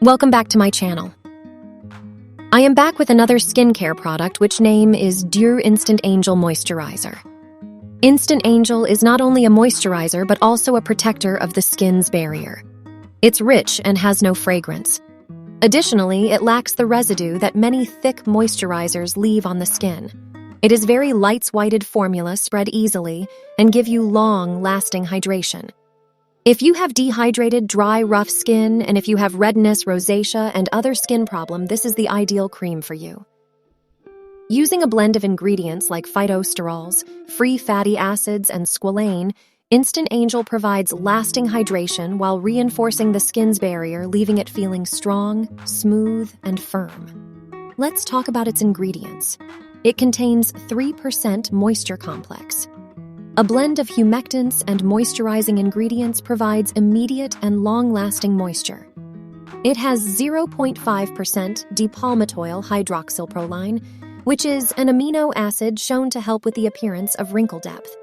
Welcome back to my channel. I am back with another skincare product, which name is Dieux Instant Angel Moisturizer. Instant Angel is not only a moisturizer but also a protector of the skin's barrier. It's rich and has no fragrance. Additionally, it lacks the residue that many thick moisturizers leave on the skin. It is very light-weighted formula spread easily and give you long-lasting hydration. If you have dehydrated, dry, rough skin, and if you have redness, rosacea, and other skin problem, this is the ideal cream for you. Using a blend of ingredients like Phytosterols, free fatty acids, and Squalane, Instant Angel provides lasting hydration while reinforcing the skin's barrier, leaving it feeling strong, smooth, and firm. Let's talk about its ingredients. It contains 3% moisture complex. A blend of humectants and moisturizing ingredients provides immediate and long-lasting moisture. It has 0.5% Dipalmityl Hydroxylproline, which is an amino acid shown to help with the appearance of wrinkle depth.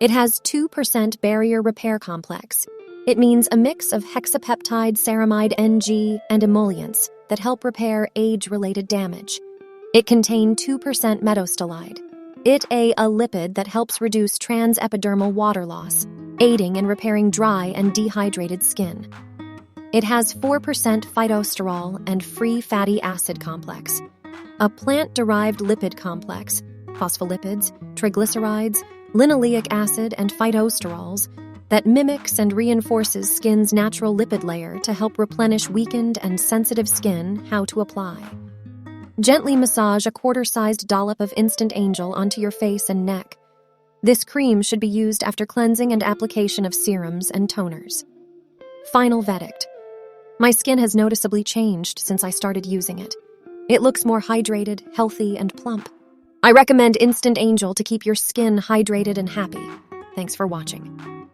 It has 2% barrier repair complex. It means a mix of hexapeptide, ceramide NG, and emollients that help repair age-related damage. It contains 2% Estolide. It a lipid that helps reduce transepidermal water loss, aiding in repairing dry and dehydrated skin. It has 4% Phytosterol and free fatty acid complex, a plant-derived lipid complex, phospholipids, triglycerides, linoleic acid, and phytosterols that mimics and reinforces skin's natural lipid layer to help replenish weakened and sensitive skin. How to apply. Gently massage a quarter-sized dollop of Instant Angel onto your face and neck. This cream should be used after cleansing and application of serums and toners. Final verdict. My skin has noticeably changed since I started using it. It looks more hydrated, healthy, and plump. I recommend Instant Angel to keep your skin hydrated and happy. Thanks for watching.